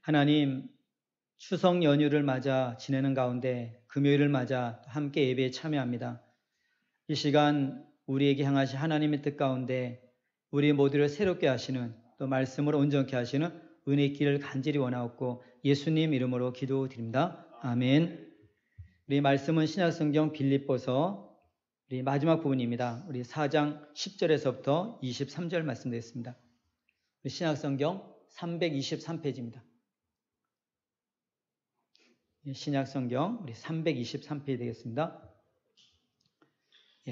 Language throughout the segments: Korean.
하나님, 추석 연휴를 맞아 지내는 가운데 금요일을 맞아 함께 예배에 참여합니다. 이 시간 우리에게 향하신 하나님의 뜻 가운데 우리 모두를 새롭게 하시는, 또 말씀으로 온전케 하시는 은혜의 길을 간절히 원하옵고 예수님 이름으로 기도드립니다. 아멘. 우리 말씀은 신약성경 빌립보서 우리 마지막 부분입니다. 우리 4장 10절에서부터 23절 말씀 되겠습니다. 신약성경 323페이지입니다. 신약성경 우리 323페이지 되겠습니다.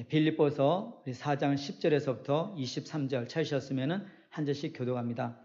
빌립보서 우리 4장 10절에서부터 23절 찾으셨으면 한 절씩 교독합니다.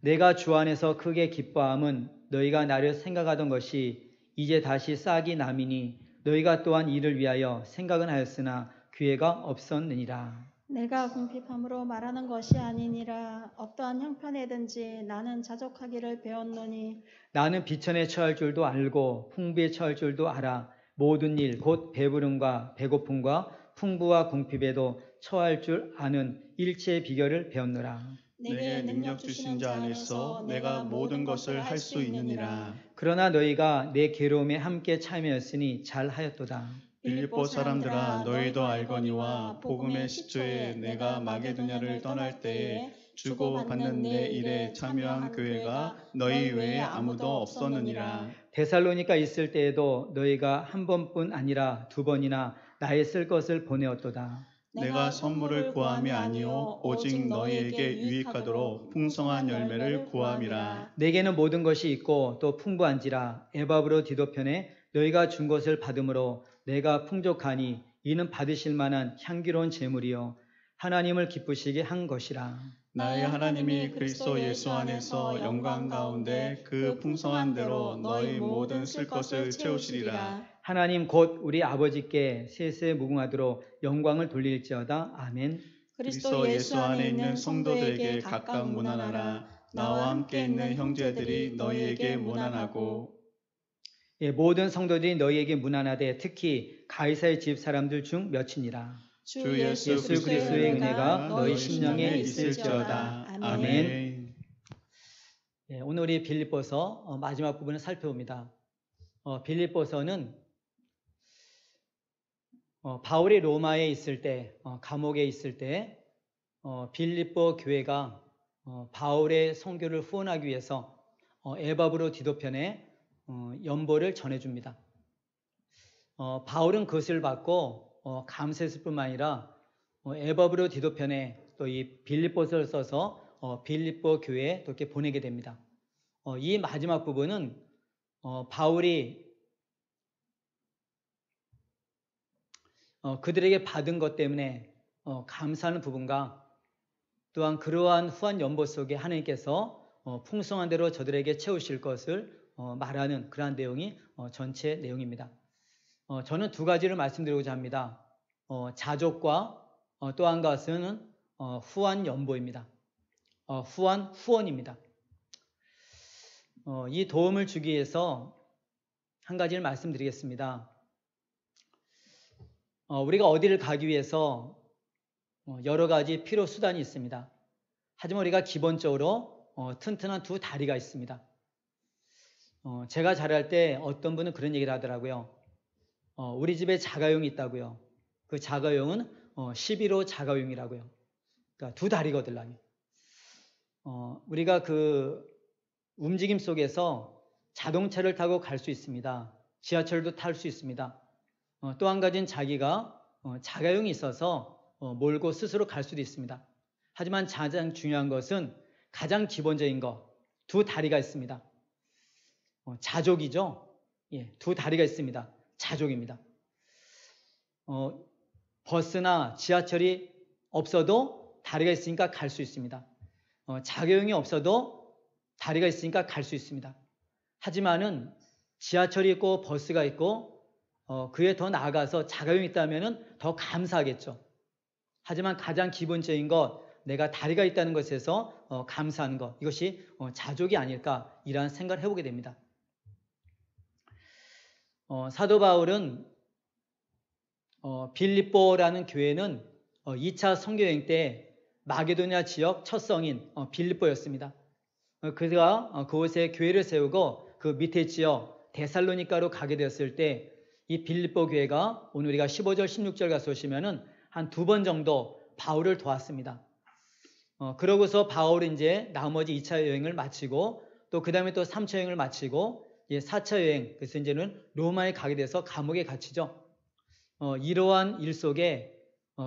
내가 주 안에서 크게 기뻐함은 너희가 나를 생각하던 것이 이제 다시 싹이 나미니 너희가 또한 이를 위하여 생각은 하였으나 기회가 없었느니라. 내가 궁핍함으로 말하는 것이 아니니라. 어떠한 형편에든지 나는 자족하기를 배웠노니 나는 비천에 처할 줄도 알고 풍부에 처할 줄도 알아. 모든 일 곧 배부름과 배고픔과 풍부와 궁핍에도 처할 줄 아는 일체의 비결을 배웠노라. 내게 능력 주신 자 안에서 내가 모든 것을 할 수 있느니라. 그러나 너희가 내 괴로움에 함께 참여했으니 잘하였도다. 빌립보 사람들아, 너희도 알거니와 복음의 시초에 내가 마게도냐를 떠날 때에 주고 받는 내 일에 참여한 교회가 너희 외에 아무도 없었느니라. 데살로니가 있을 때에도 너희가 한 번뿐 아니라 두 번이나 나의 쓸 것을 보내었도다. 내가 선물을 구함이 아니요 오직 너희에게 유익하도록 풍성한 열매를 구함이라. 내게는 모든 것이 있고 또 풍부한지라. 에바브로 디도편에 너희가 준 것을 받음으로 내가 풍족하니 이는 받으실 만한 향기로운 제물이요 하나님을 기쁘시게 한 것이라. 나의 하나님이 그리스도 예수 안에서 영광 가운데 그 풍성한 대로 너희 모든 쓸 것을 채우시리라. 하나님 곧 우리 아버지께 세세 무궁하도록 영광을 돌릴지어다. 아멘. 그리스도 예수 안에 있는 성도들에게 각각 문안하라. 나와 함께 있는 형제들이 너희에게 문안하고 모든 성도들이 너희에게 문안하되 특히 가이사의 집 사람들 중 몇이니라. 주 예수 그리스도의 은혜가 너희 심령에 있을지어다. 아멘. 오늘 우리 빌립보서 마지막 부분을 살펴봅니다. 빌립보서는 바울이 로마에 있을 때, 감옥에 있을 때 빌립보 교회가 바울의 선교를 후원하기 위해서 에바브로 디도편에 연보를 전해줍니다. 바울은 그것을 받고 감사했을 뿐만 아니라 에바브로 디도편에 또 이 빌립보서를 써서 빌립보 교회에 또 이렇게 보내게 됩니다. 이 마지막 부분은 바울이 그들에게 받은 것 때문에 감사하는 부분과 또한 그러한 후한 연보 속에 하나님께서 풍성한 대로 저들에게 채우실 것을 말하는 그러한 내용이 전체 내용입니다. 저는 두 가지를 말씀드리고자 합니다. 자족과 또 한 가지는 후한 연보입니다. 후한 후원입니다. 이 도움을 주기 위해서 한 가지를 말씀드리겠습니다. 우리가 어디를 가기 위해서 여러 가지 필요 수단이 있습니다. 하지만 우리가 기본적으로 튼튼한 두 다리가 있습니다. 제가 자랄 때 어떤 분은 그런 얘기를 하더라고요. 우리 집에 자가용이 있다고요. 그 자가용은 11호 자가용이라고요. 그러니까 두 다리거든요. 우리가 그 움직임 속에서 자동차를 타고 갈 수 있습니다. 지하철도 탈 수 있습니다. 또 한 가지는 자기가 자가용이 있어서 몰고 스스로 갈 수도 있습니다. 하지만 가장 중요한 것은 가장 기본적인 것, 두 다리가 있습니다. 자족이죠. 예, 두 다리가 있습니다. 자족입니다. 버스나 지하철이 없어도 다리가 있으니까 갈 수 있습니다. 자가용이 없어도 다리가 있으니까 갈 수 있습니다. 하지만은 지하철이 있고 버스가 있고 그에 더 나아가서 자가용이 있다면 더 감사하겠죠. 하지만 가장 기본적인 것, 내가 다리가 있다는 것에서 감사하는 것, 이것이 자족이 아닐까 이런 생각을 해보게 됩니다. 사도 바울은 빌립보라는 교회는 2차 선교여행 때 마게도냐 지역 첫 성인 빌립보였습니다. 그가 그곳에 교회를 세우고 그 밑에 지역 데살로니가로 가게 되었을 때 이 빌립보 교회가 오늘 우리가 15절 16절 가서 보시면은 한 2번 정도 바울을 도왔습니다. 그러고서 바울은 이제 나머지 2차 여행을 마치고 또 그 다음에 또 3차 여행을 마치고 4차 여행, 그래서 이제는 로마에 가게 돼서 감옥에 갇히죠. 이러한 일 속에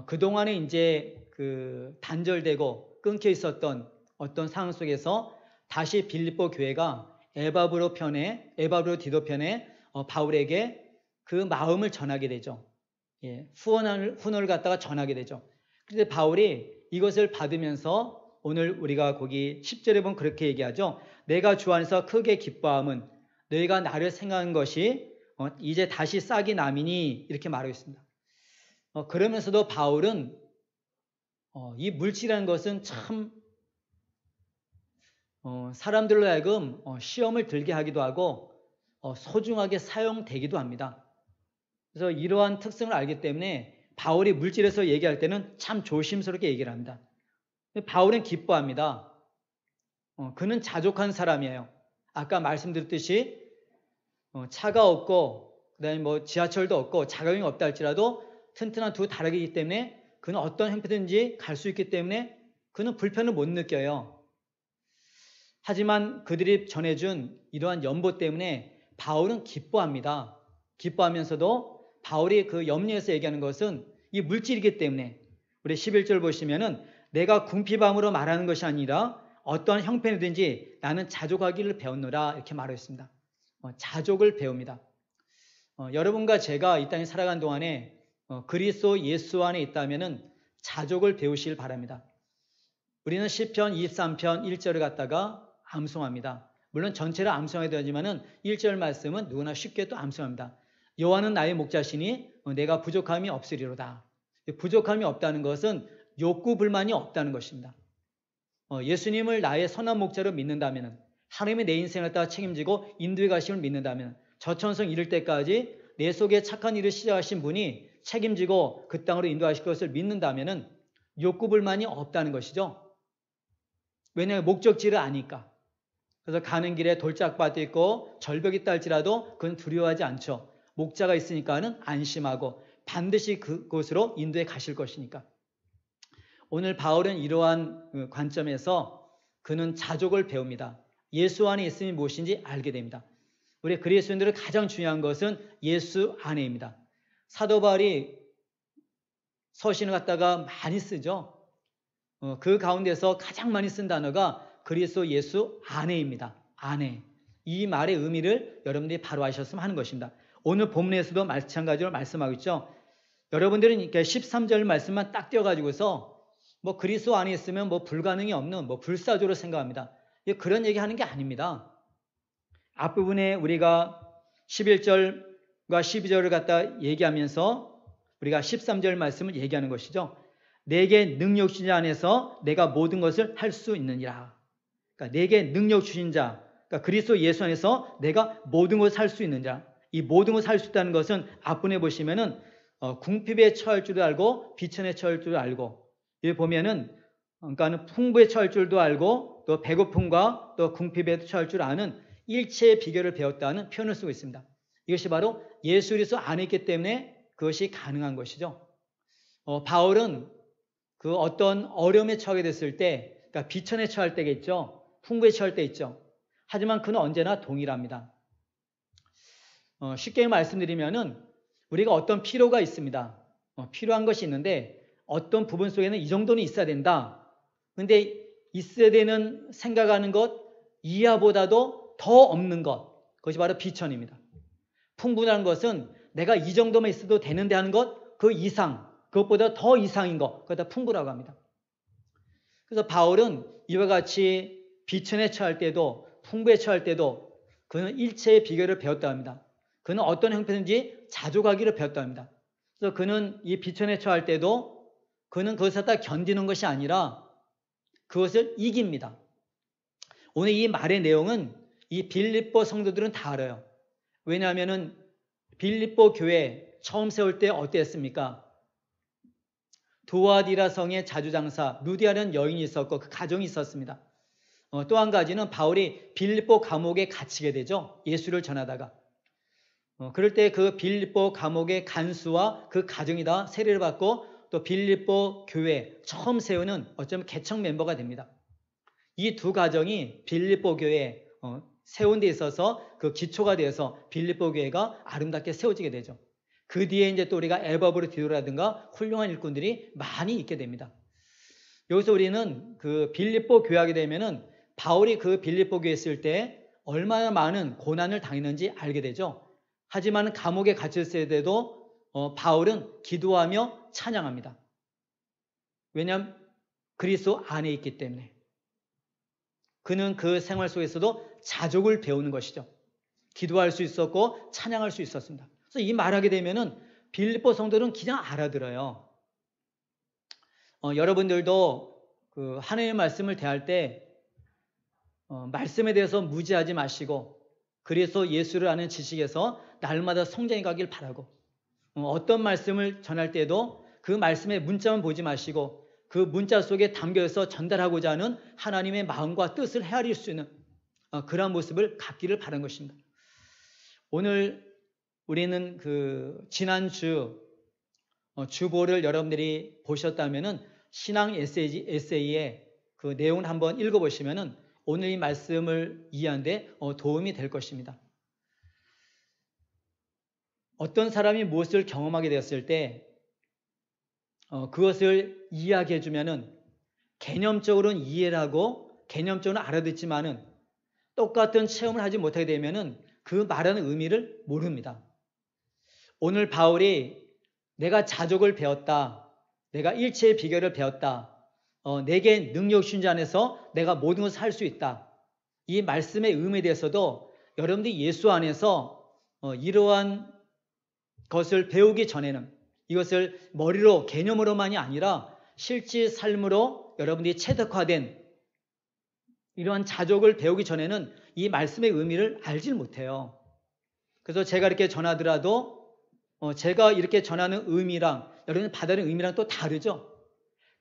그동안에 이제 그 단절되고 끊겨 있었던 어떤 상황 속에서 다시 빌립보 교회가 에바브로 디도 편에 바울에게 그 마음을 전하게 되죠. 후원을 갖다가 전하게 되죠. 그런데 바울이 이것을 받으면서 오늘 우리가 거기 10절에 보면 그렇게 얘기하죠. 내가 주 안에서 크게 기뻐함은 너희가 나를 생각한 것이 이제 다시 싹이 남이니 이렇게 말하고 있습니다. 그러면서도 바울은 이 물질이라는 것은 참 사람들로 하여금 시험을 들게 하기도 하고 소중하게 사용되기도 합니다. 그래서 이러한 특성을 알기 때문에 바울이 물질에서 얘기할 때는 참 조심스럽게 얘기를 합니다. 바울은 기뻐합니다. 그는 자족한 사람이에요. 아까 말씀드렸듯이 차가 없고 그다음에 뭐 지하철도 없고 자가용이 없다 할지라도 튼튼한 두 다락이기 때문에 그는 어떤 형태든지 갈 수 있기 때문에 그는 불편을 못 느껴요. 하지만 그들이 전해준 이러한 연보 때문에 바울은 기뻐합니다. 기뻐하면서도 바울이 그 염려에서 얘기하는 것은 이 물질이기 때문에 우리 11절 보시면은 내가 궁핍함으로 말하는 것이 아니라 어떠한 형편이든지 나는 자족하기를 배웠노라 이렇게 말했습니다. 자족을 배웁니다. 여러분과 제가 이 땅에 살아간 동안에 그리스도 예수 안에 있다면은 자족을 배우시길 바랍니다. 우리는 시편 23편 1절을 갖다가 암송합니다. 물론 전체를 암송해야 되지만은 1절 말씀은 누구나 쉽게 또 암송합니다. 여호와는 나의 목자시니 내가 부족함이 없으리로다. 부족함이 없다는 것은 욕구 불만이 없다는 것입니다. 예수님을 나의 선한 목자로 믿는다면 하나님이 내 인생을 따라 책임지고 인도해 가심을 믿는다면 저천성 이를 때까지 내 속에 착한 일을 시작하신 분이 책임지고 그 땅으로 인도하실 것을 믿는다면 욕구 불만이 없다는 것이죠. 왜냐하면 목적지를 아니까. 그래서 가는 길에 돌짝밭도 있고 절벽이 있다 할지라도 그건 두려워하지 않죠. 목자가 있으니까는 안심하고 반드시 그곳으로 인도해 가실 것이니까. 오늘 바울은 이러한 관점에서 그는 자족을 배웁니다. 예수 안에 있음이 무엇인지 알게 됩니다. 우리 그리스도인들은 가장 중요한 것은 예수 안에입니다. 사도 바울이 서신을 갖다가 많이 쓰죠. 그 가운데서 가장 많이 쓴 단어가 그리스도 예수 안에입니다. 안에. 이 말의 의미를 여러분들이 바로 아셨으면 하는 것입니다. 오늘 본문에서도 마찬가지로 말씀하고 있죠. 여러분들은 이렇게 13절 말씀만 딱 띄워가지고서 뭐 그리스도 안에 있으면 뭐 불가능이 없는 뭐 불사조로 생각합니다. 그런 얘기 하는 게 아닙니다. 앞부분에 우리가 11절과 12절을 갖다 얘기하면서 우리가 13절 말씀을 얘기하는 것이죠. 내게 능력 주신 자 안에서 내가 모든 것을 할 수 있느니라. 그러니까 내게 능력 주신 자, 그러니까 그리스도 예수 안에서 내가 모든 것을 할 수 있는 자. 이 모든 것을 할 수 있다는 것은 앞부분에 보시면은 궁핍에 처할 줄도 알고 비천에 처할 줄도 알고 여기 보면은 그러니까는 풍부에 처할 줄도 알고 또 배고픔과 또 궁핍에 처할 줄 아는 일체의 비결을 배웠다는 표현을 쓰고 있습니다. 이것이 바로 예수 그리스도 안에 있기 때문에 그것이 가능한 것이죠. 바울은 그 어떤 어려움에 처하게 됐을 때, 그러니까 비천에 처할 때가 있죠. 풍부에 처할 때 있죠. 하지만 그는 언제나 동일합니다. 쉽게 말씀드리면은 우리가 어떤 필요가 있습니다. 필요한 것이 있는데 어떤 부분 속에는 이 정도는 있어야 된다. 근데 있어야 되는 생각하는 것 이하보다도 더 없는 것, 그것이 바로 비천입니다. 풍부한 것은 내가 이 정도만 있어도 되는데 하는 것, 그 이상, 그것보다 더 이상인 것, 그걸 다 풍부라고 합니다. 그래서 바울은 이와 같이 비천에 처할 때도 풍부에 처할 때도 그는 일체의 비결을 배웠다 합니다. 그는 어떤 형태든지 자족하기를 배웠다 합니다. 그래서 그는 이 비천에 처할 때도 그는 그것을 다 견디는 것이 아니라 그것을 이깁니다. 오늘 이 말의 내용은 이 빌립보 성도들은 다 알아요. 왜냐하면은 빌립보 교회 처음 세울 때 어땠습니까? 두아디라 성의 자주장사 루디아라는 여인이 있었고 그 가정이 있었습니다. 또 한 가지는 바울이 빌립보 감옥에 갇히게 되죠. 예수를 전하다가. 그럴 때 그 빌립보 감옥의 간수와 그 가정이 다 세례를 받고 또 빌립보 교회 처음 세우는 어쩌면 개척 멤버가 됩니다. 이 두 가정이 빌립보 교회 세운 데 있어서 그 기초가 되어서 빌립보 교회가 아름답게 세워지게 되죠. 그 뒤에 이제 또 우리가 에바브로 디도라든가 훌륭한 일꾼들이 많이 있게 됩니다. 여기서 우리는 그 빌립보 교회하게 되면은 바울이 그 빌립보 교회에 있을 때 얼마나 많은 고난을 당했는지 알게 되죠. 하지만 감옥에 갇혔을 때도 바울은 기도하며 찬양합니다. 왜냐하면 그리스도 안에 있기 때문에. 그는 그 생활 속에서도 자족을 배우는 것이죠. 기도할 수 있었고 찬양할 수 있었습니다. 그래서 이 말하게 되면은 빌립보 성도는 그냥 알아들어요. 여러분들도 그 하나님의 말씀을 대할 때 말씀에 대해서 무지하지 마시고 그리스도 예수를 아는 지식에서 날마다 성장해 가길 바라고 어떤 말씀을 전할 때도 그 말씀의 문자만 보지 마시고 그 문자 속에 담겨서 전달하고자 하는 하나님의 마음과 뜻을 헤아릴 수 있는 그런 모습을 갖기를 바라는 것입니다. 오늘 우리는 그 지난주 주보를 여러분들이 보셨다면은 신앙 에세이의 그 내용을 한번 읽어보시면은 오늘 이 말씀을 이해하는데 도움이 될 것입니다. 어떤 사람이 무엇을 경험하게 되었을 때 그것을 이야기해 주면은 개념적으로는 이해를 하고 개념적으로는 알아듣지만은 똑같은 체험을 하지 못하게 되면은 그 말하는 의미를 모릅니다. 오늘 바울이 내가 자족을 배웠다. 내가 일체의 비결을 배웠다. 내게 능력 주신 자 안에서 내가 모든 것을 할 수 있다. 이 말씀의 의미에 대해서도 여러분들이 예수 안에서 이러한 것을 배우기 전에는 이것을 머리로 개념으로만이 아니라 실제 삶으로 여러분들이 체득화된 이러한 자족을 배우기 전에는 이 말씀의 의미를 알질 못해요. 그래서 제가 이렇게 전하더라도 제가 이렇게 전하는 의미랑 여러분 받아들이는 의미랑 또 다르죠.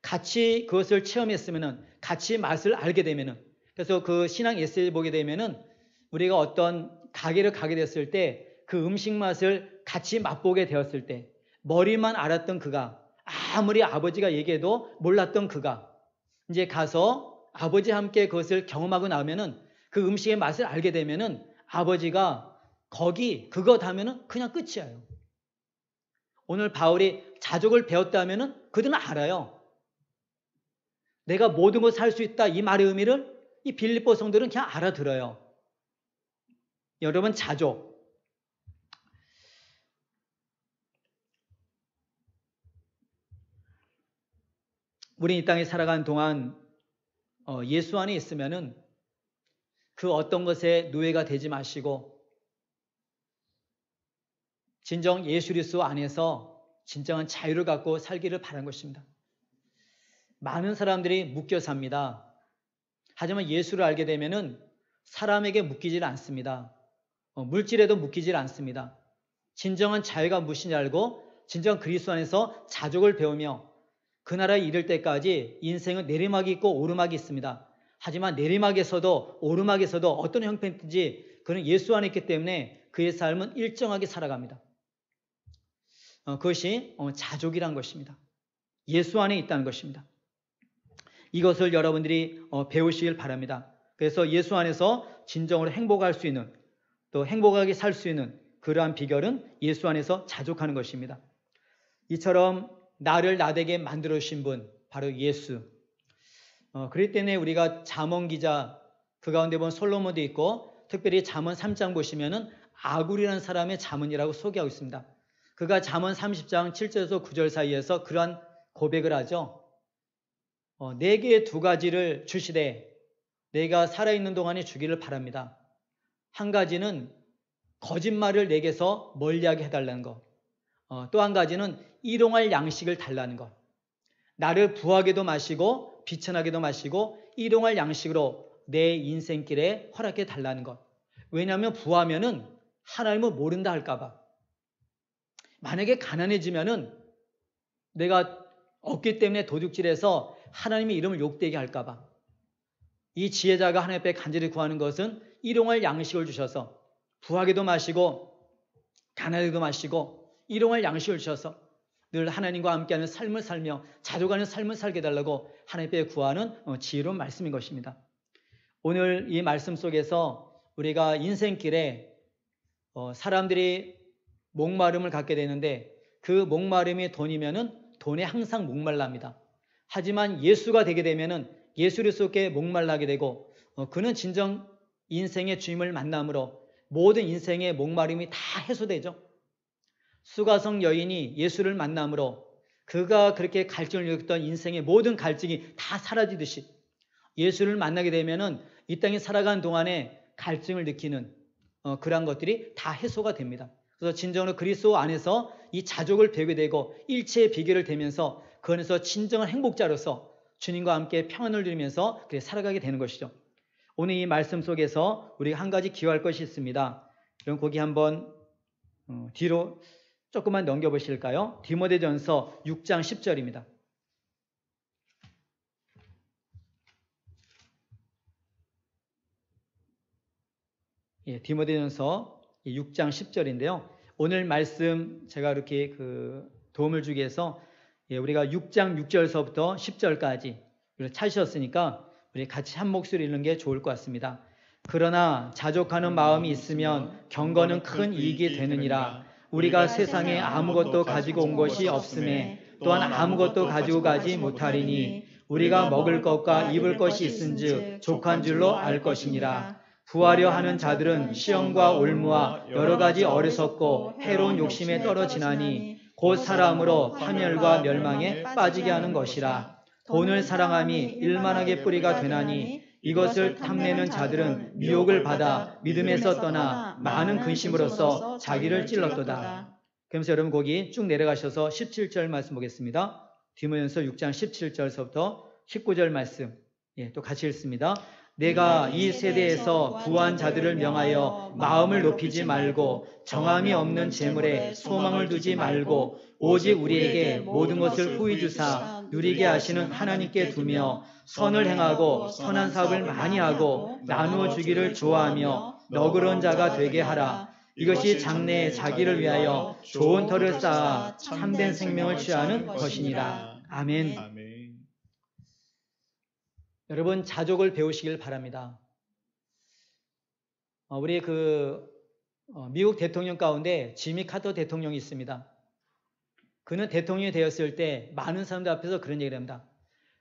같이 그것을 체험했으면은 같이 맛을 알게 되면은 그래서 그 신앙 에세이 보게 되면은 우리가 어떤 가게를 가게 됐을 때 그 음식 맛을 같이 맛보게 되었을 때 머리만 알았던 그가 아무리 아버지가 얘기해도 몰랐던 그가 이제 가서 아버지와 함께 그것을 경험하고 나면은 그 음식의 맛을 알게 되면은 아버지가 거기 그것 하면은 그냥 끝이에요. 오늘 바울이 자족을 배웠다면은 그들은 알아요. 내가 모든 것을 할 수 있다 이 말의 의미를 이 빌립보 성도들은 그냥 알아들어요. 여러분 자족. 우리 이 땅에 살아가는 동안 예수 안에 있으면은 그 어떤 것에 노예가 되지 마시고 진정 예수 그리스도 안에서 진정한 자유를 갖고 살기를 바라는 것입니다. 많은 사람들이 묶여 삽니다. 하지만 예수를 알게 되면은 사람에게 묶이질 않습니다. 물질에도 묶이질 않습니다. 진정한 자유가 무엇인지 알고 진정 그리스도 안에서 자족을 배우며 그 나라에 이를 때까지 인생은 내리막이 있고 오르막이 있습니다. 하지만 내리막에서도 오르막에서도 어떤 형편인지 그는 예수 안에 있기 때문에 그의 삶은 일정하게 살아갑니다. 그것이 자족이란 것입니다. 예수 안에 있다는 것입니다. 이것을 여러분들이 배우시길 바랍니다. 그래서 예수 안에서 진정으로 행복할 수 있는 또 행복하게 살 수 있는 그러한 비결은 예수 안에서 자족하는 것입니다. 이처럼 나를 나되게 만들어 주신 분 바로 예수. 그렇기 때문에 우리가 잠언 기자 그 가운데 보면 솔로몬도 있고 특별히 잠언 3장 보시면은 아굴이라는 사람의 잠언이라고 소개하고 있습니다. 그가 잠언 30장 7절에서 9절 사이에서 그러한 고백을 하죠. 내게 두 가지를 주시되 내가 살아있는 동안에 주기를 바랍니다. 한 가지는 거짓말을 내게서 멀리하게 해달라는 것. 또 한 가지는 일용할 양식을 달라는 것. 나를 부하게도 마시고 비천하게도 마시고 일용할 양식으로 내 인생길에 허락해 달라는 것. 왜냐하면 부하면은 하나님을 모른다 할까봐. 만약에 가난해지면은 내가 없기 때문에 도둑질해서 하나님의 이름을 욕되게 할까봐. 이 지혜자가 하나님 앞에 간절히 구하는 것은 일용할 양식을 주셔서 부하게도 마시고 가난하게도 마시고 일용할 양식을 주셔서 늘 하나님과 함께하는 삶을 살며 자족하는 삶을 살게 해달라고 하나님 앞에 구하는 지혜로운 말씀인 것입니다. 오늘 이 말씀 속에서 우리가 인생길에 사람들이 목마름을 갖게 되는데 그 목마름이 돈이면은 돈에 항상 목말랍니다. 하지만 예수가 되게 되면은 예수 그리스도께 목말라게 되고 그는 진정 인생의 주님을 만남으로 모든 인생의 목마름이 다 해소되죠. 수가성 여인이 예수를 만남으로 그가 그렇게 갈증을 느꼈던 인생의 모든 갈증이 다 사라지듯이 예수를 만나게 되면은 이 땅에 살아가는 동안에 갈증을 느끼는 그러한 것들이 다 해소가 됩니다. 그래서 진정으로 그리스도 안에서 이 자족을 배우게 되고 일체의 비결을 되면서 그 안에서 진정한 행복자로서 주님과 함께 평안을 누리면서 그렇게 살아가게 되는 것이죠. 오늘 이 말씀 속에서 우리가 한 가지 기억할 것이 있습니다. 그럼 거기 한번 뒤로 조금만 넘겨보실까요? 디모데전서 6장 10절입니다. 예, 디모데전서 6장 10절인데요. 오늘 말씀 제가 이렇게 도움을 주기 위해서 우리가 6장 6절서부터 10절까지 찾으셨으니까 우리 같이 한 목소리 읽는 게 좋을 것 같습니다. 그러나 자족하는 마음이 있으면 경건은 큰 이익이 되느니라. 우리가 세상에 아무것도 가지고 온 것이 없음에 또한 아무것도 가지고 가지 못하리니 우리가 먹을 것과 입을 것이 있은즉 족한 줄로 알 것이니라. 구하려 하는 자들은 시험과 올무와 여러 가지 어리석고 해로운 욕심에 떨어지나니 곧 사람으로 파멸과 멸망에 빠지게 하는 것이라. 돈을 사랑함이 일만하게 뿌리가 되나니 이것을 탐내는 자들은 미혹을 받아 믿음에서 떠나 많은 근심으로써 자기를 찔렀도다. 그러면서 여러분 거기 쭉 내려가셔서 17절 말씀 보겠습니다. 디모데전서 6장 17절서부터 19절 말씀 또 같이 읽습니다. 내가 이 세대에서 부한 자들을 명하여 마음을 높이지 말고 정함이 없는 재물에 소망을 두지 말고 오직 우리에게 모든 것을 후히 주사 누리게 하시는 하나님께 두며 선을 행하고 선한 사업을 많이 하고 나누어 주기를 좋아하며 너그러운 자가 되게 하라. 이것이 장래에 자기를 위하여 좋은 터를 쌓아 참된 생명을 취하는 것이니라. 아멘. 여러분 자족을 배우시길 바랍니다. 우리 미국 대통령 가운데 지미 카터 대통령이 있습니다. 그는 대통령이 되었을 때 많은 사람들 앞에서 그런 얘기를 합니다.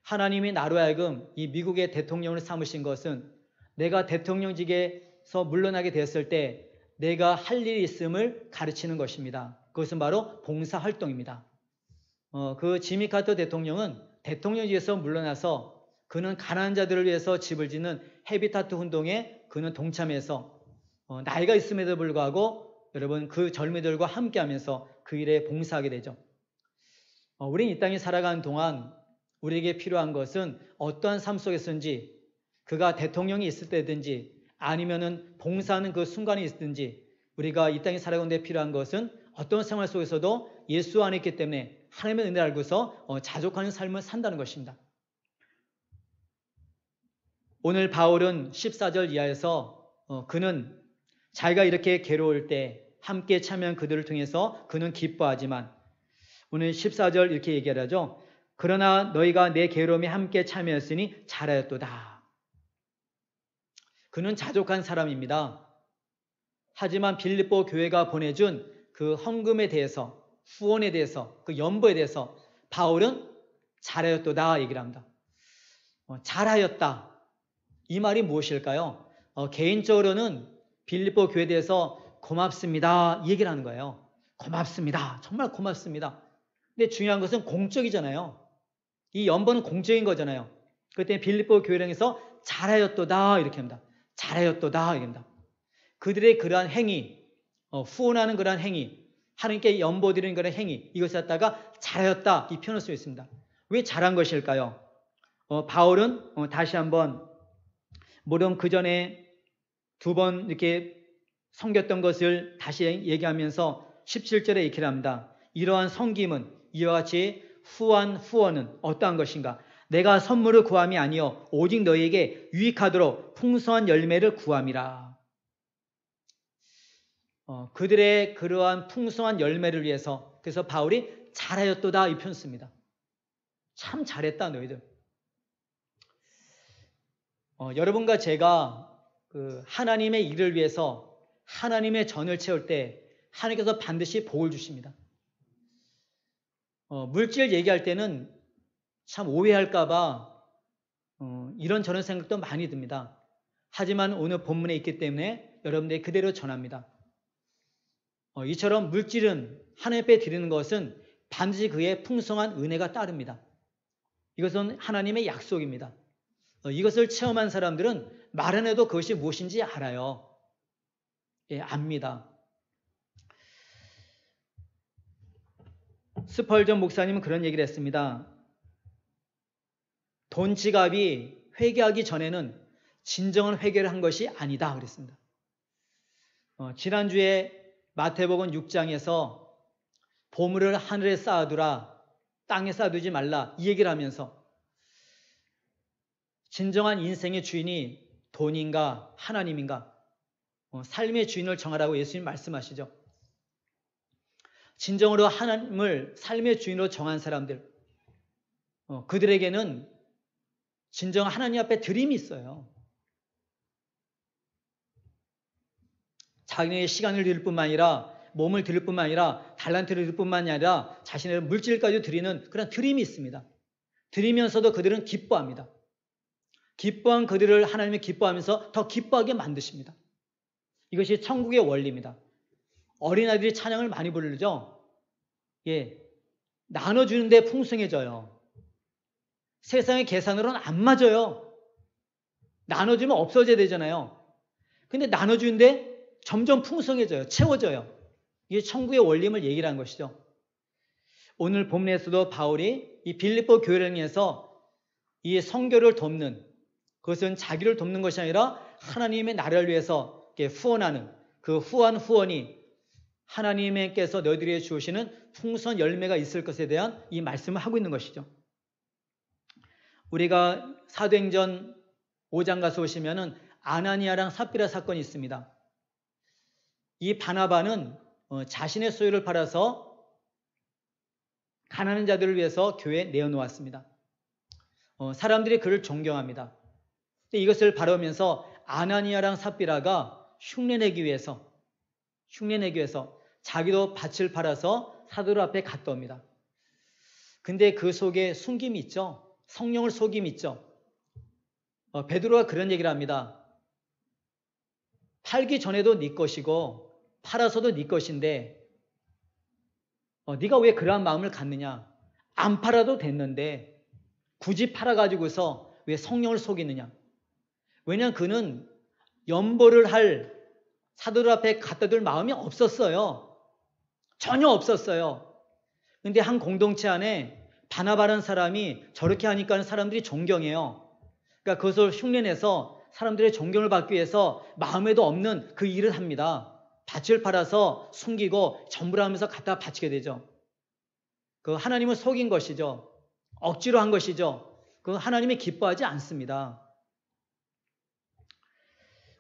하나님이 나로 하여금 이 미국의 대통령을 삼으신 것은 내가 대통령직에서 물러나게 되었을 때 내가 할 일이 있음을 가르치는 것입니다. 그것은 바로 봉사활동입니다. 그 지미 카터 대통령은 대통령직에서 물러나서 그는 가난한 자들을 위해서 집을 짓는 헤비타트 운동에 그는 동참해서 나이가 있음에도 불구하고 여러분 그 젊은이들과 함께하면서 그 일에 봉사하게 되죠. 우리는 이 땅에 살아가는 동안 우리에게 필요한 것은 어떠한 삶 속에서든지 그가 대통령이 있을 때든지 아니면은 봉사하는 그 순간이 있든지 우리가 이 땅에 살아가는 데 필요한 것은 어떤 생활 속에서도 예수 안에 있기 때문에 하나님의 은혜를 알고서 자족하는 삶을 산다는 것입니다. 오늘 바울은 14절 이하에서 그는 자기가 이렇게 괴로울 때 함께 참여한 그들을 통해서 그는 기뻐하지만 오늘 14절 이렇게 얘기를 하죠. 그러나 너희가 내 괴로움에 함께 참여했으니 잘하였도다. 그는 자족한 사람입니다. 하지만 빌립보 교회가 보내준 그 헌금에 대해서 후원에 대해서 그 연보에 대해서 바울은 잘하였도다 얘기를 합니다. 잘하였다. 이 말이 무엇일까요? 개인적으로는 빌립보 교회에 대해서 고맙습니다. 이 얘기를 하는 거예요. 고맙습니다. 정말 고맙습니다. 근데 중요한 것은 공적이잖아요. 이 연보는 공적인 거잖아요. 그때 빌립보 교회령에서 잘하였도다 이렇게 합니다. 잘하였도다 이렇게 합니다. 그들의 그러한 행위, 후원하는 그러한 행위, 하나님께 연보드리는 그런 행위, 이것을 갖다가 잘하였다 이 표현을 쓰고 있습니다. 왜 잘한 것일까요? 바울은 다시 한번 물론 그 전에 두 번 이렇게 섬겼던 것을 다시 얘기하면서 17절에 이렇게 합니다. 이러한 섬김은 이와 같이 후원은 어떠한 것인가? 내가 선물을 구함이 아니요 오직 너희에게 유익하도록 풍성한 열매를 구함이라. 그들의 그러한 풍성한 열매를 위해서, 그래서 바울이 잘하였도다 이 표현 씁니다. 참 잘했다 너희들. 여러분과 제가 그 하나님의 일을 위해서 하나님의 전을 채울 때 하나님께서 반드시 복을 주십니다. 물질 얘기할 때는 참 오해할까봐 이런 저런 생각도 많이 듭니다. 하지만 오늘 본문에 있기 때문에 여러분들이 그대로 전합니다. 이처럼 물질은 하나님 앞에 드리는 것은 반드시 그의 풍성한 은혜가 따릅니다. 이것은 하나님의 약속입니다. 이것을 체험한 사람들은 말 안 해도 그것이 무엇인지 알아요. 예, 압니다. 스펄전 목사님은 그런 얘기를 했습니다. 돈 지갑이 회개하기 전에는 진정한 회개를 한 것이 아니다 그랬습니다. 지난주에 마태복음 6장에서 보물을 하늘에 쌓아두라 땅에 쌓아두지 말라 이 얘기를 하면서 진정한 인생의 주인이 돈인가 하나님인가 삶의 주인을 정하라고 예수님 말씀하시죠. 진정으로 하나님을 삶의 주인으로 정한 사람들, 그들에게는 진정 하나님 앞에 드림이 있어요. 자기의 시간을 드릴 뿐만 아니라 몸을 드릴 뿐만 아니라 달란트를 드릴 뿐만 아니라 자신의 물질까지 드리는 그런 드림이 있습니다. 드리면서도 그들은 기뻐합니다. 기뻐한 그들을 하나님이 기뻐하면서 더 기뻐하게 만드십니다. 이것이 천국의 원리입니다. 어린아이들이 찬양을 많이 부르죠. 예, 나눠주는데 풍성해져요. 세상의 계산으로는 안 맞아요. 나눠주면 없어져야 되잖아요. 근데 나눠주는데 점점 풍성해져요. 채워져요. 이게 천국의 원리임을 얘기를 한 것이죠. 오늘 본문에서도 바울이 이 빌립보 교회를 위해서 이 선교를 돕는, 그것은 자기를 돕는 것이 아니라 하나님의 나라를 위해서 후원하는 그 후원이 하나님께서 너희들에게 주시는 풍성한 열매가 있을 것에 대한 이 말씀을 하고 있는 것이죠. 우리가 사도행전 5장 가서 보시면은 아나니아랑 삽비라 사건이 있습니다. 이 바나바는 자신의 소유를 팔아서 가난한 자들을 위해서 교회에 내어놓았습니다. 사람들이 그를 존경합니다. 근데 이것을 바라보면서 아나니아랑 삽비라가 흉내내기 위해서 자기도 밭을 팔아서 사도들 앞에 갔다 옵니다. 근데 그 속에 숨김이 있죠. 성령을 속임이 있죠. 베드로가 그런 얘기를 합니다. 팔기 전에도 네 것이고 팔아서도 네 것인데 네가 왜 그러한 마음을 갖느냐. 안 팔아도 됐는데 굳이 팔아가지고서 왜 성령을 속이느냐. 왜냐하면 그는 연보를 할 사도들 앞에 갖다 둘 마음이 없었어요. 전혀 없었어요. 근데 한 공동체 안에 바나바라는 사람이 저렇게 하니까 사람들이 존경해요. 그러니까 그것을 흉내내서 사람들의 존경을 받기 위해서 마음에도 없는 그 일을 합니다. 밭을 팔아서 숨기고 전부하면서 갖다 바치게 되죠. 그 하나님을 속인 것이죠. 억지로 한 것이죠. 그 하나님이 기뻐하지 않습니다.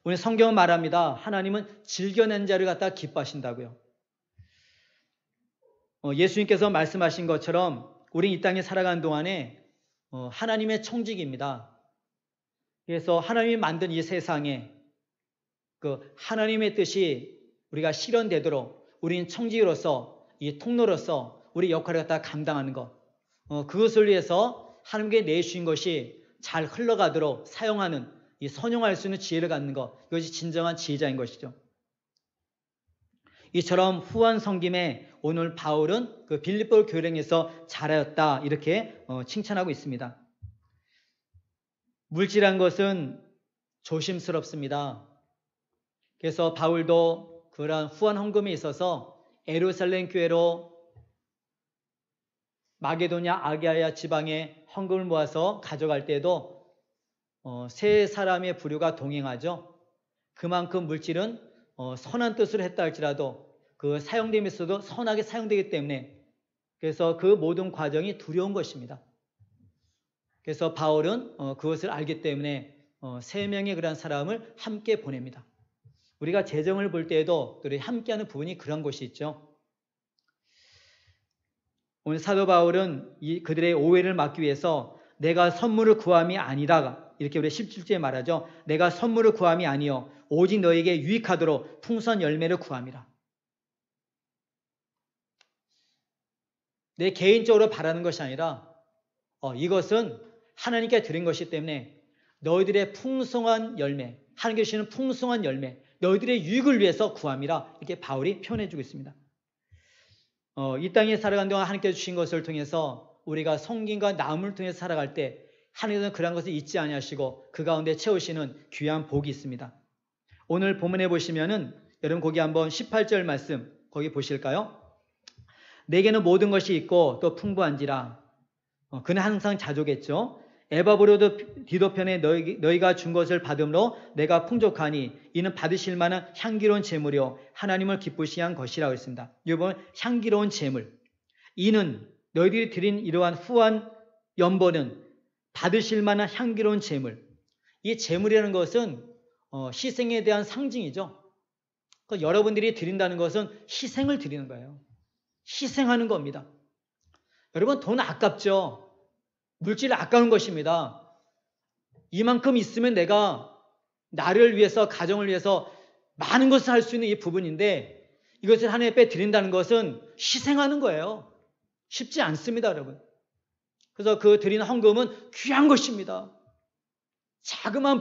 오늘 성경은 말합니다. 하나님은 즐겨낸 자를 갖다 기뻐하신다고요. 예수님께서 말씀하신 것처럼 우리 이 땅에 살아가는 동안에 하나님의 청직입니다. 그래서 하나님이 만든 이 세상에 그 하나님의 뜻이 우리가 실현되도록 우리는 청지기로서 이 통로로서 우리 역할을 갖다 감당하는 것, 그것을 위해서 하나님께 내주신 것이 잘 흘러가도록 사용하는 이 선용할 수 있는 지혜를 갖는 것, 이것이 진정한 지혜자인 것이죠. 이처럼 후한 섬김에 오늘 바울은 그 빌립보 교회에서 잘하였다 이렇게 칭찬하고 있습니다. 물질한 것은 조심스럽습니다. 그래서 바울도 그러한 후한 헌금에 있어서 예루살렘 교회로 마게도냐 아기아야 지방에 헌금을 모아서 가져갈 때도 세 사람의 부류가 동행하죠. 그만큼 물질은 선한 뜻으로 했다 할지라도 그 사용됨에서도 선하게 사용되기 때문에 그래서 그 모든 과정이 두려운 것입니다. 그래서 바울은 그것을 알기 때문에 3명의 그런 사람을 함께 보냅니다. 우리가 재정을 볼 때에도 우리 함께하는 부분이 그런 것이 있죠. 오늘 사도 바울은 그들의 오해를 막기 위해서 내가 선물을 구함이 아니라, 이렇게 우리 17절에 말하죠. 내가 선물을 구함이 아니요 오직 너에게 유익하도록 풍성한 열매를 구함이라. 내 개인적으로 바라는 것이 아니라 이것은 하나님께 드린 것이기 때문에 너희들의 풍성한 열매, 하나님께 주시는 풍성한 열매, 너희들의 유익을 위해서 구함이라, 이렇게 바울이 표현해 주고 있습니다. 이 땅에 살아가는 동안 하나님께서 주신 것을 통해서 우리가 성김과 나눔을 통해서 살아갈 때 하나님께서는 그런 것을 잊지 아니하시고 그 가운데 채우시는 귀한 복이 있습니다. 오늘 본문에 보시면은 여러분 거기 한번 18절 말씀 거기 보실까요? 내게는 모든 것이 있고 또 풍부한지라. 그는 항상 자조겠죠. 에바브로도 디도편에 너희가 준 것을 받음으로 내가 풍족하니 이는 받으실 만한 향기로운 제물이요 하나님을 기쁘시게 한 것이라고 했습니다. 이번 향기로운 제물, 이는 너희들이 드린 이러한 후한 연보는 받으실 만한 향기로운 제물. 이 제물이라는 것은 희생에 대한 상징이죠. 그러니까 여러분들이 드린다는 것은 희생을 드리는 거예요. 희생하는 겁니다. 여러분 돈 아깝죠? 물질 아까운 것입니다. 이만큼 있으면 내가 나를 위해서, 가정을 위해서 많은 것을 할 수 있는 이 부분인데 이것을 하나님 앞에 드린다는 것은 희생하는 거예요. 쉽지 않습니다, 여러분. 그래서 그 드리는 헌금은 귀한 것입니다. 자그마한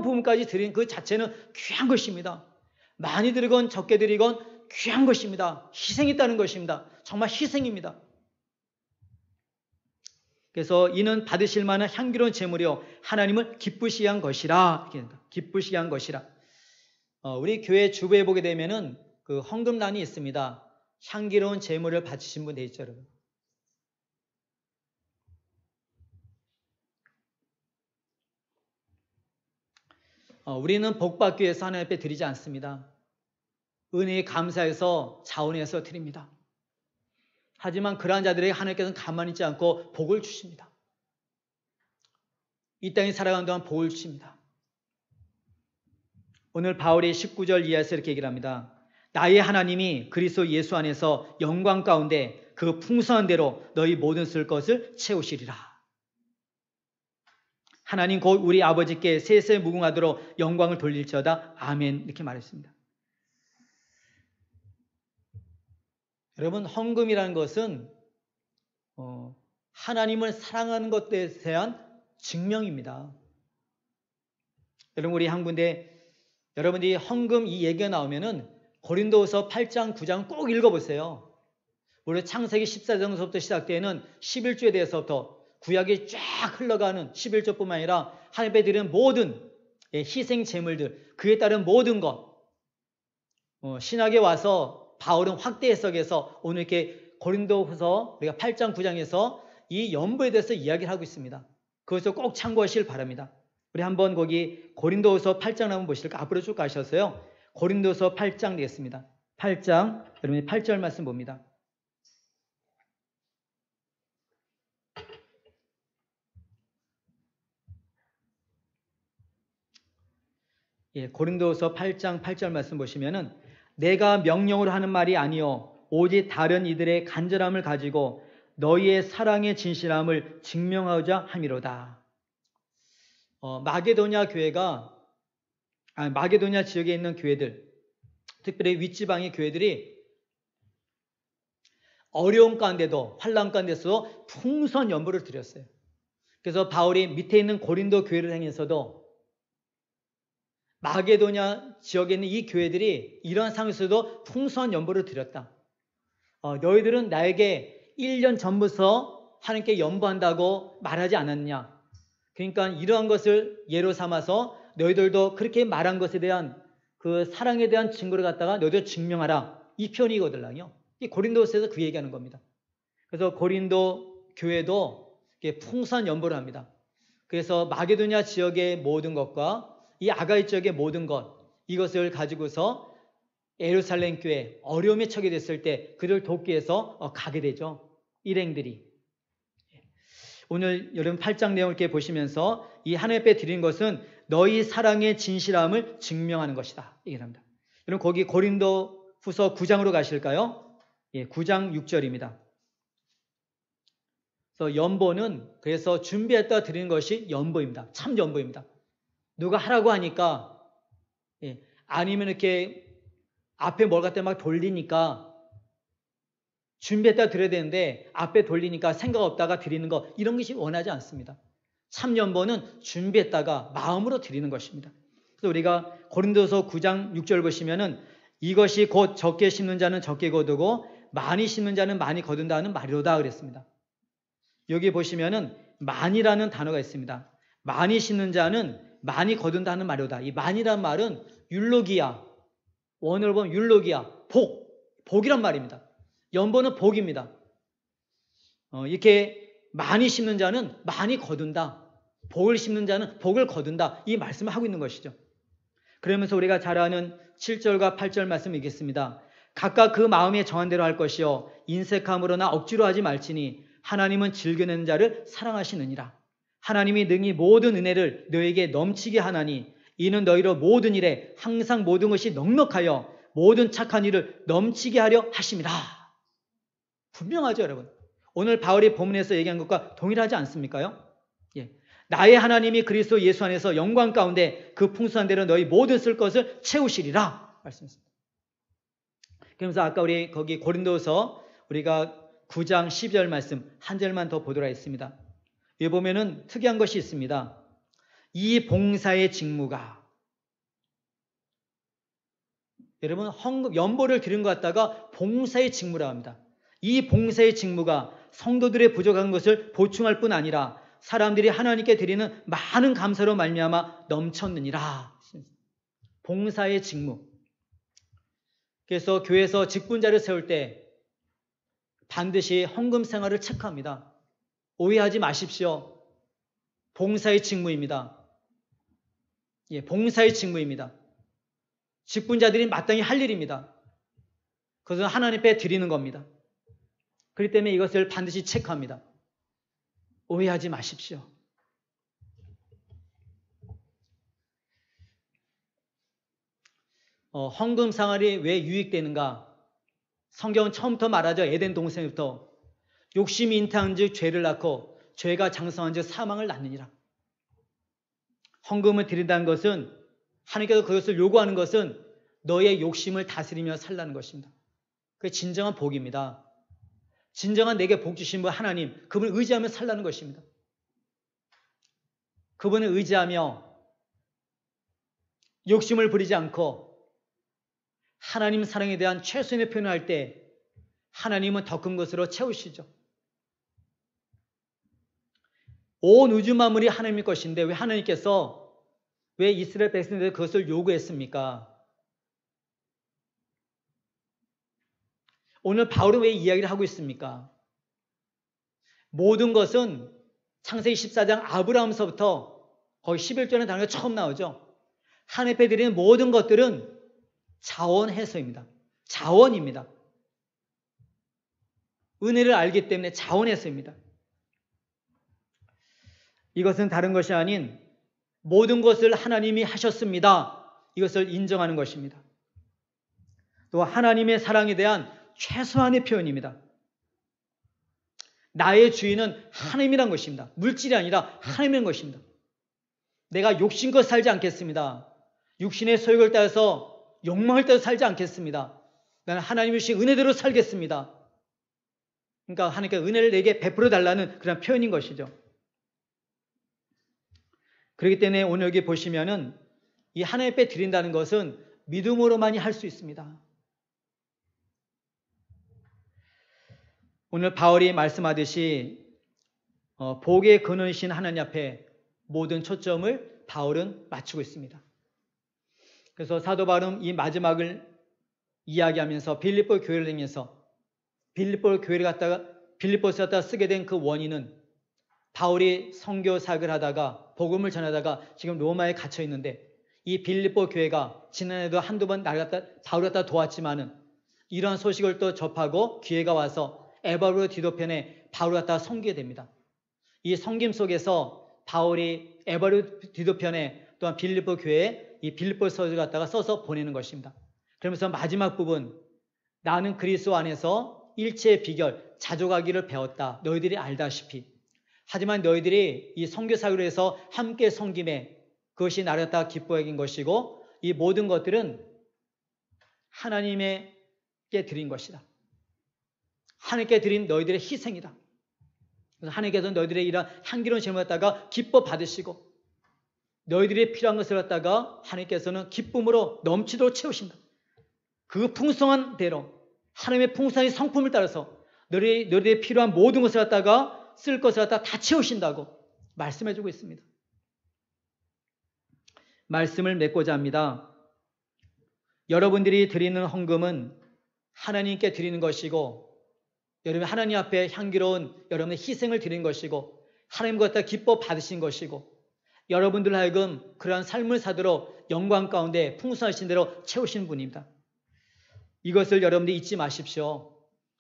부분까지 드린 그 자체는 귀한 것입니다. 많이 드리건 적게 드리건 귀한 것입니다. 희생이 있다는 것입니다. 정말 희생입니다. 그래서 이는 받으실 만한 향기로운 제물이요 하나님을 기쁘시게 한 것이라. 기쁘시게 한 것이라. 우리 교회 주부에 보게 되면은 그 헌금란이 있습니다. 향기로운 제물을 바치신 분 되죠, 여러분. 우리는 복받기 위해서 하나님 앞에 드리지 않습니다. 은혜에 감사해서 자원해서 드립니다. 하지만 그러한 자들에게 하나님께서는 가만히 있지 않고 복을 주십니다. 이 땅에 살아가는 동안 복을 주십니다. 오늘 바울이 19절 이하에서 이렇게 얘기를 합니다. 나의 하나님이 그리스도 예수 안에서 영광 가운데 그 풍성한 대로 너희 모든 쓸 것을 채우시리라. 하나님 곧 우리 아버지께 세세 무궁하도록 영광을 돌릴지어다. 아멘. 이렇게 말했습니다. 여러분, 헌금이라는 것은 하나님을 사랑하는 것에 대한 증명입니다. 여러분, 우리 한 군데 여러분들이 헌금 이 얘기가 나오면은 고린도후서 8장, 9장 꼭 읽어보세요. 우리 창세기 14장서부터 시작되는 11조에 대해서부터 구약이 쫙 흘러가는 11조뿐만 아니라 하나님께 드리는 모든 희생 제물들, 그에 따른 모든 것, 신학에 와서 바울은 확대 해석해서 오늘 이렇게 고린도후서 우리가 8장, 9장에서 이 연보에 대해서 이야기를 하고 있습니다. 그것을 꼭 참고하시길 바랍니다. 우리 한번 거기 고린도후서 8장 한번 보실까? 앞으로 쭉 가셔서요. 고린도후서 8장 되겠습니다. 8장, 여러분이 8절 말씀 봅니다. 고린도후서 8장 8절 말씀 보시면은 내가 명령으로 하는 말이 아니요 오직 다른 이들의 간절함을 가지고 너희의 사랑의 진실함을 증명하고자 함이로다. 마게도냐 지역에 있는 교회들, 특별히 윗지방의 교회들이 어려움 가운데도 환난 가운데서도 풍성한 연보를 드렸어요. 그래서 바울이 밑에 있는 고린도 교회를 향해서도 마게도냐 지역에 있는 이 교회들이 이러한 상황에서도 풍성한 연보를 드렸다. 너희들은 나에게 1년 전부터 하나님께 연보한다고 말하지 않았냐. 그러니까 이러한 것을 예로 삼아서 너희들도 그렇게 말한 것에 대한 그 사랑에 대한 증거를 갖다가 너희들 증명하라. 이 표현이거든요. 이 고린도서에서 그 얘기하는 겁니다. 그래서 고린도 교회도 풍성한 연보를 합니다. 그래서 마게도냐 지역의 모든 것과 이 아가이 지역의 모든 것, 이것을 가지고서 예루살렘 교회 어려움에 처하게 됐을 때 그를 돕기 위해서 가게 되죠. 일행들이. 오늘 여러분 8장 내용을 이렇게 보시면서 이 하나님 앞에 드리는 것은 너희 사랑의 진실함을 증명하는 것이다. 얘기합니다. 여러분 거기 고린도후서 9장으로 가실까요? 예, 9장 6절입니다. 그래서 연보는 그래서 준비했다 드리는 것이 연보입니다. 참 연보입니다. 누가 하라고 하니까 아니면 이렇게 앞에 뭘 갖다 막 돌리니까 준비했다 드려야 되는데 앞에 돌리니까 생각 없다가 드리는 거 이런 것이 원하지 않습니다. 참 연보는 준비했다가 마음으로 드리는 것입니다. 그래서 우리가 고린도서 9장 6절 보시면은 이것이 곧 적게 심는 자는 적게 거두고 많이 심는 자는 많이 거둔다는 말이로다 그랬습니다. 여기 보시면은 많이라는 단어가 있습니다. 많이 심는 자는 많이 거둔다는 말이로다. 이 많이란 말은 율로기야. 원어로 보면 율로기야. 복이란 말입니다. 연보는 복입니다. 이렇게 많이 심는 자는 많이 거둔다. 복을 심는 자는 복을 거둔다. 이 말씀을 하고 있는 것이죠. 그러면서 우리가 잘 아는 7절과 8절 말씀을 읽겠습니다. 각각 그 마음에 정한 대로 할 것이요 인색함으로나 억지로 하지 말지니 하나님은 즐겨내는 자를 사랑하시느니라. 하나님이 능히 모든 은혜를 너에게 넘치게 하나니 이는 너희로 모든 일에 항상 모든 것이 넉넉하여 모든 착한 일을 넘치게 하려 하심이라. 분명하죠, 여러분. 오늘 바울이 본문에서 얘기한 것과 동일하지 않습니까요? 예. 나의 하나님이 그리스도 예수 안에서 영광 가운데 그 풍성한 대로 너희 모든 쓸 것을 채우시리라 말씀했습니다. 그러면서 아까 우리 거기 고린도서 우리가 9장 12절 말씀 한 절만 더 보도록 하겠습니다. 여기 보면은 특이한 것이 있습니다. 이 봉사의 직무가 여러분 헌금 연보를 드린 것 같다가 봉사의 직무라고 합니다. 이 봉사의 직무가 성도들의 부족한 것을 보충할 뿐 아니라 사람들이 하나님께 드리는 많은 감사로 말미암아 넘쳤느니라. 봉사의 직무. 그래서 교회에서 직분자를 세울 때 반드시 헌금 생활을 체크합니다. 오해하지 마십시오. 봉사의 직무입니다. 예, 봉사의 직무입니다. 직분자들이 마땅히 할 일입니다. 그것은 하나님 앞에 드리는 겁니다. 그렇기 때문에 이것을 반드시 체크합니다. 오해하지 마십시오. 헌금 생활이 왜 유익되는가? 성경은 처음부터 말하죠. 에덴 동산부터 욕심이 잉태한 즉 죄를 낳고 죄가 장성한 즉 사망을 낳느니라. 헌금을 드린다는 것은 하나님께서 그것을 요구하는 것은 너의 욕심을 다스리며 살라는 것입니다. 그게 진정한 복입니다. 진정한 내게 복 주신 분 하나님, 그분을 의지하며 살라는 것입니다. 그분을 의지하며 욕심을 부리지 않고 하나님 사랑에 대한 최선의 표현을 할 때 하나님은 더 큰 것으로 채우시죠. 온 우주 만물이 하나님의 것인데 왜 하나님께서 왜 이스라엘 백성들에게 그것을 요구했습니까? 오늘 바울은 왜 이야기를 하고 있습니까? 모든 것은 창세기 14장 아브라함서부터 거의 11절의 단어가 처음 나오죠. 하나님 앞에 드리는 모든 것들은 자원해서입니다. 자원입니다. 은혜를 알기 때문에 자원해서입니다. 이것은 다른 것이 아닌 모든 것을 하나님이 하셨습니다. 이것을 인정하는 것입니다. 또 하나님의 사랑에 대한 최소한의 표현입니다. 나의 주인은 하나님이란 것입니다. 물질이 아니라 하나님이란 것입니다. 내가 욕심껏 살지 않겠습니다. 육신의 소욕을 따라서 욕망을 따라서 살지 않겠습니다. 나는 하나님이 주신 은혜대로 살겠습니다. 그러니까 하나님께서 은혜를 내게 베풀어 달라는 그런 표현인 것이죠. 그렇기 때문에 오늘 여기 보시면은 이 하나님 앞에 드린다는 것은 믿음으로만이 할 수 있습니다. 오늘 바울이 말씀하듯이 복의 근원이신 하나님 앞에 모든 초점을 바울은 맞추고 있습니다. 그래서 사도 바울은 이 마지막을 이야기하면서 빌립보 교회를 다니면서 빌립보에서 갖다가 쓰게 된 그 원인은 바울이 선교 사역을 하다가 복음을 전하다가 지금 로마에 갇혀 있는데 이 빌립보 교회가 지난해도 한두 번 바울을 갖다 도왔지만은 이러한 소식을 또 접하고 기회가 와서 에바브로 디도편에 바울을 갖다가 섬기게 됩니다. 이 섬김 속에서 바울이 에베소서 편에 또한 빌립보 교회에 이 빌립보서를 갖다가 써서 보내는 것입니다. 그러면서 마지막 부분, 나는 그리스도 안에서 일체의 비결, 자족하기를 배웠다. 너희들이 알다시피. 하지만 너희들이 이 선교사역으로 해서 함께 섬김에 그것이 나를 갖다가 기뻐 여긴 것이고 이 모든 것들은 하나님께 드린 것이다. 하나님께 드린 너희들의 희생이다. 그래서 하나님께서 너희들의 이런 향기로운 제물을 갖다가 기뻐 받으시고 너희들이 필요한 것을 갖다가 하나님께서는 기쁨으로 넘치도록 채우신다. 그 풍성한 대로 하나님의 풍성한 성품을 따라서 너희들이 필요한 모든 것을 갖다가 쓸 것을 갖다가 다 채우신다고 말씀해주고 있습니다. 말씀을 맺고자 합니다. 여러분들이 드리는 헌금은 하나님께 드리는 것이고 여러분 하나님 앞에 향기로운 여러분의 희생을 드리는 것이고 하나님과 갖다 기뻐 받으신 것이고 여러분들 하여금 그러한 삶을 사도록 영광 가운데 풍성하신 대로 채우신 분입니다. 이것을 여러분들이 잊지 마십시오.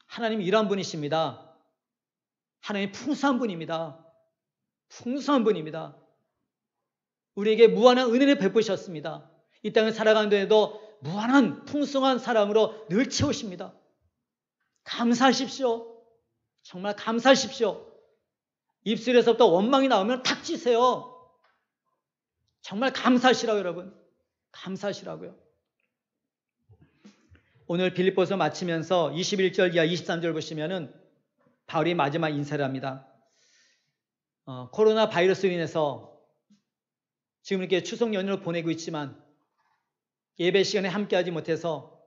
하나님 이러한 분이십니다. 하나님 풍성한 분입니다. 풍성한 분입니다. 우리에게 무한한 은혜를 베푸셨습니다. 이 땅을 살아가는 데에도 무한한 풍성한 사랑으로 늘 채우십니다. 감사하십시오. 정말 감사하십시오. 입술에서부터 원망이 나오면 닥치세요. 정말 감사하시라고요, 여러분. 감사하시라고요. 오늘 빌립보서 마치면서 21절 이하 23절 보시면은 바울이 마지막 인사를 합니다. 코로나 바이러스로 인해서 지금 이렇게 추석 연휴를 보내고 있지만 예배 시간에 함께하지 못해서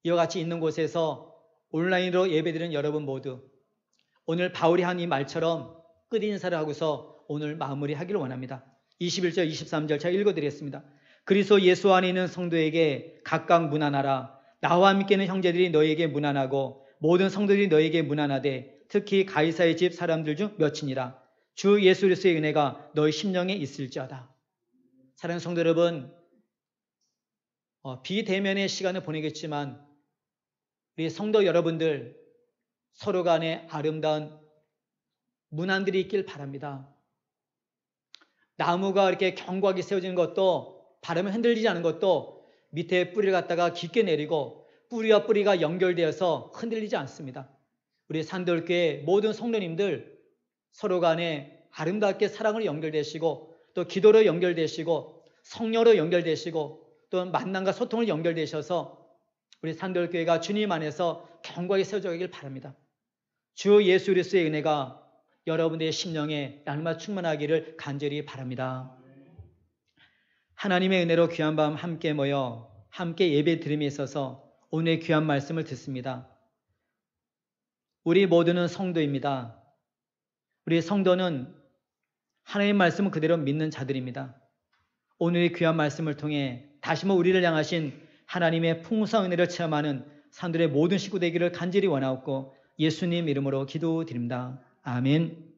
이와 같이 있는 곳에서 온라인으로 예배드리는 여러분 모두 오늘 바울이 한 이 말처럼 끝 인사를 하고서 오늘 마무리하기를 원합니다. 21절 23절 제가 읽어드리겠습니다. 그리스도 예수 안에 있는 성도에게 각각 문안하라. 나와 함께 있는 형제들이 너희에게 문안하고 모든 성도들이 너희에게 문안하되 특히 가이사의 집 사람들 중 몇이니라. 주 예수 그리스도의 은혜가 너희 심령에 있을지어다. 사랑하는 성도 여러분, 비대면의 시간을 보내겠지만 우리 성도 여러분들 서로 간에 아름다운 문안들이 있길 바랍니다. 나무가 이렇게 견고하게 세워지는 것도 바람에 흔들리지 않은 것도 밑에 뿌리를 갖다가 깊게 내리고 뿌리와 뿌리가 연결되어서 흔들리지 않습니다. 우리 산돌교회 모든 성도님들 서로 간에 아름답게 사랑으로 연결되시고 또 기도로 연결되시고 성령으로 연결되시고 또 만남과 소통을 연결되셔서 우리 산돌교회가 주님 안에서 견고하게 세워져 가길 바랍니다. 주 예수 그리스도의 은혜가 여러분들의 심령에 날마다 충만하기를 간절히 바랍니다. 하나님의 은혜로 귀한 밤 함께 모여 함께 예배 드림에 있어서 오늘의 귀한 말씀을 듣습니다. 우리 모두는 성도입니다. 우리 성도는 하나님의 말씀을 그대로 믿는 자들입니다. 오늘의 귀한 말씀을 통해 다시 한번 우리를 향하신 하나님의 풍성한 은혜를 체험하는 산들의 모든 식구 되기를 간절히 원하옵고 예수님 이름으로 기도드립니다. 아멘.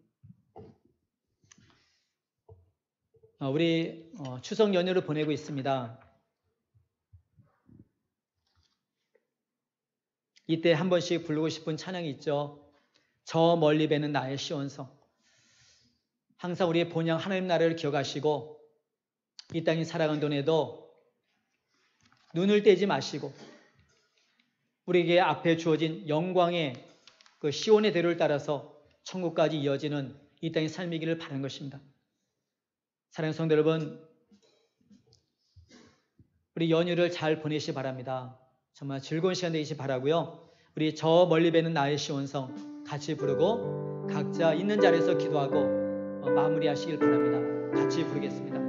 우리 추석 연휴를 보내고 있습니다. 이때 한 번씩 부르고 싶은 찬양이 있죠. 저 멀리 뵈는 나의 시온성. 항상 우리의 본향 하나님 나라를 기억하시고 이 땅에 살아간 동안에도 눈을 떼지 마시고 우리에게 앞에 주어진 영광의 그 시온의 대로를 따라서 천국까지 이어지는 이 땅의 삶이기를 바라는 것입니다. 사랑하는 성도 여러분, 우리 연휴를 잘 보내시기 바랍니다. 정말 즐거운 시간 되시기 바라고요. 우리 저 멀리 뵈는 나의 시온성 같이 부르고 각자 있는 자리에서 기도하고 마무리하시길 바랍니다. 같이 부르겠습니다.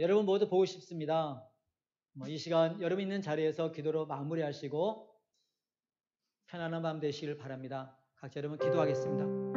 여러분 모두 보고 싶습니다. 이 시간 여러분 있는 자리에서 기도로 마무리하시고 편안한 밤 되시길 바랍니다. 각자 여러분 기도하겠습니다.